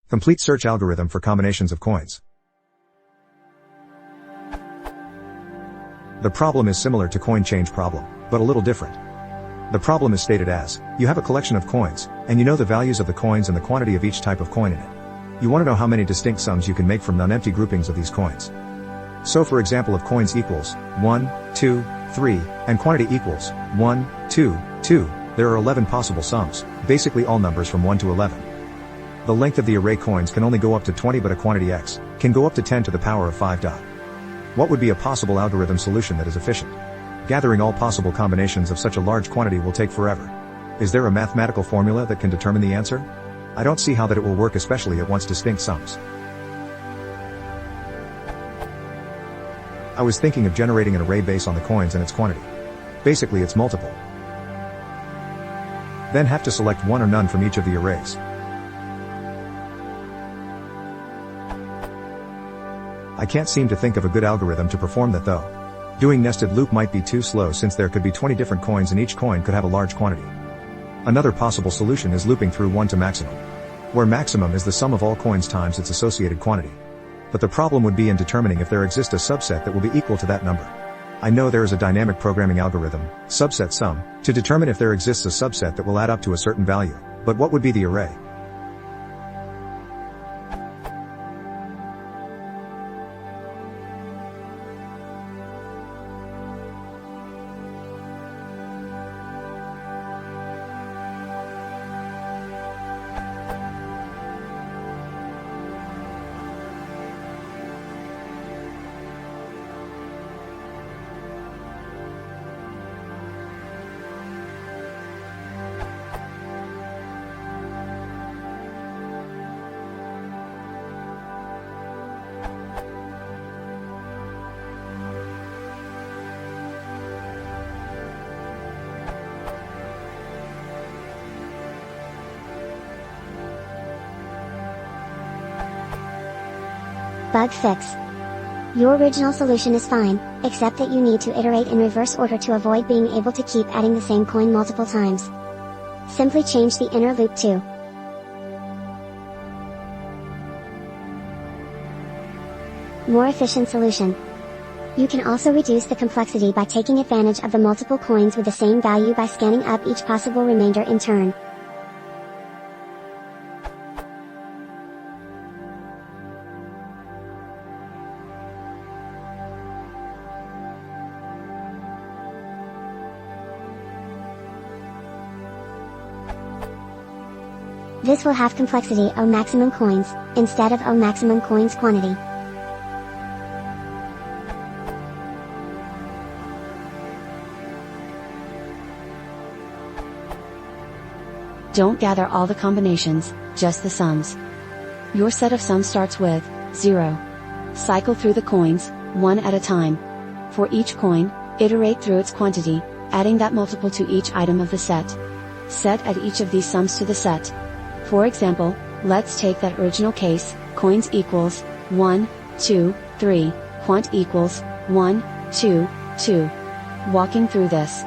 Complete search algorithm for combinations of coins. The problem is similar to coin change problem, but a little different. The problem is stated as, you have a collection of coins, and you know the values of the coins and the quantity of each type of coin in it. You want to know how many distinct sums you can make from non-empty groupings of these coins. So for example, if coins equals 1, 2, 3, and quantity equals 1, 2, 2, there are 11 possible sums, basically all numbers from 1 to 11. The length of the array coins can only go up to 20, but a quantity x can go up to 10 to the power of 5. What would be a possible algorithm solution that is efficient? Gathering all possible combinations of such a large quantity will take forever. Is there a mathematical formula that can determine the answer? I don't see how that it will work, especially at once distinct sums. I was thinking of generating an array based on the coins and its quantity. Basically its multiple. Then have to select one or none from each of the arrays. I can't seem to think of a good algorithm to perform that though. Doing nested loop might be too slow since there could be 20 different coins and each coin could have a large quantity. Another possible solution is looping through 1 to maximum, where maximum is the sum of all coins times its associated quantity. But the problem would be in determining if there exists a subset that will be equal to that number. I know there is a dynamic programming algorithm, subset sum, to determine if there exists a subset that will add up to a certain value, but what would be the array? Bug fix. Your original solution is fine, except that you need to iterate in reverse order to avoid being able to keep adding the same coin multiple times. Simply change the inner loop to more efficient solution. You can also reduce the complexity by taking advantage of the multiple coins with the same value by scanning up each possible remainder in turn. This will have complexity O maximum coins, instead of O maximum coins quantity. Don't gather all the combinations, just the sums. Your set of sums starts with 0. Cycle through the coins, one at a time. For each coin, iterate through its quantity, adding that multiple to each item of the set. Set add each of these sums to the set. For example, let's take that original case, coins equals 1, 2, 3, quant equals 1, 2, 2. Walking through this.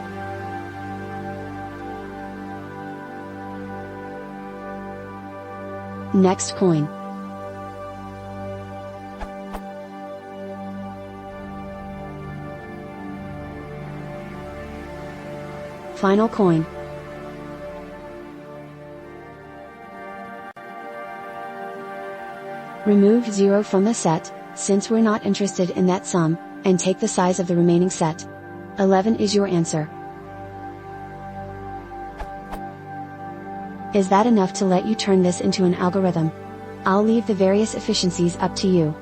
Next coin. Final coin. Remove 0 from the set, since we're not interested in that sum, and take the size of the remaining set. 11 is your answer. Is that enough to let you turn this into an algorithm? I'll leave the various efficiencies up to you.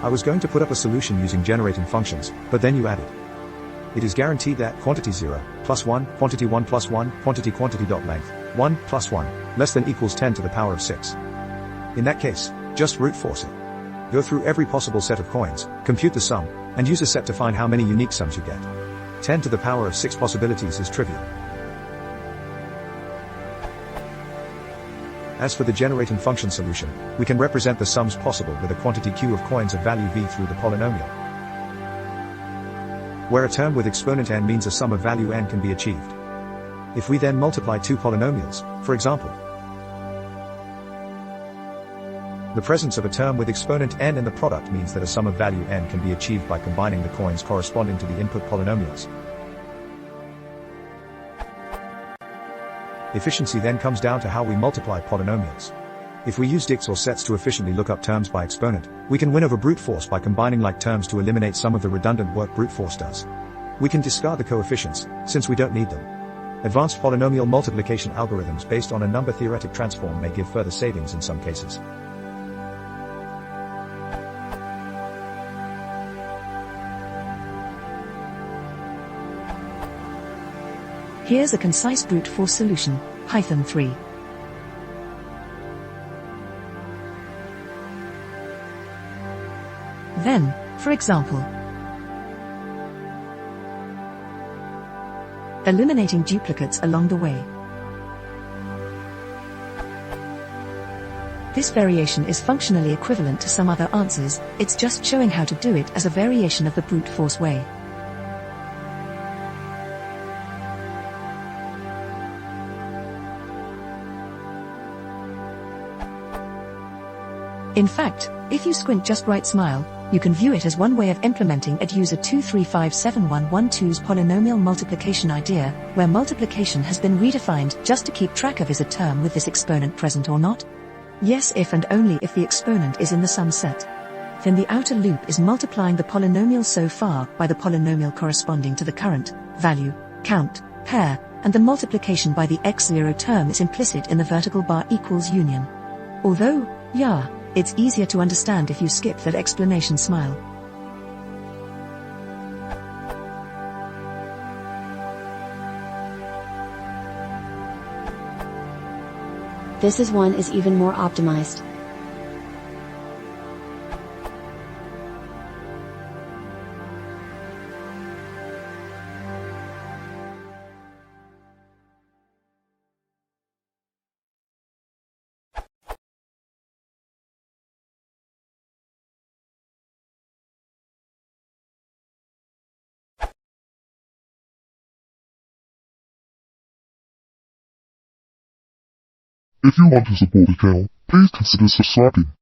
I was going to put up a solution using generating functions, but then you added. It is guaranteed that quantity 0, plus 1, quantity 1 plus 1, quantity dot length, 1 plus 1, less than equals 10 to the power of 6. In that case, just brute force it. Go through every possible set of coins, compute the sum, and use a set to find how many unique sums you get. 10 to the power of 6 possibilities is trivial. As for the generating function solution, we can represent the sums possible with a quantity q of coins of value v through the polynomial. where a term with exponent n means a sum of value n can be achieved. If we then multiply two polynomials, for example, the presence of a term with exponent n in the product means that a sum of value n can be achieved by combining the coins corresponding to the input polynomials. Efficiency then comes down to how we multiply polynomials. If we use dicts or sets to efficiently look up terms by exponent, we can win over brute force by combining like terms to eliminate some of the redundant work brute force does. We can discard the coefficients, since we don't need them. Advanced polynomial multiplication algorithms based on a number theoretic transform may give further savings in some cases. Here's a concise brute force solution, Python 3. Then, for example, eliminating duplicates along the way. This variation is functionally equivalent to some other answers, it's just showing how to do it as a variation of the brute force way. In fact, if you squint just right smile, you can view it as one way of implementing at user 2357112's polynomial multiplication idea, where multiplication has been redefined just to keep track of is a term with this exponent present or not? Yes, if and only if the exponent is in the sum set. Then the outer loop is multiplying the polynomial so far by the polynomial corresponding to the current value, count, pair, and the multiplication by the x0 term is implicit in the vertical bar equals union. Although, yeah, it's easier to understand if you skip that explanation smile. This one is even more optimized. If you want to support the channel, please consider subscribing.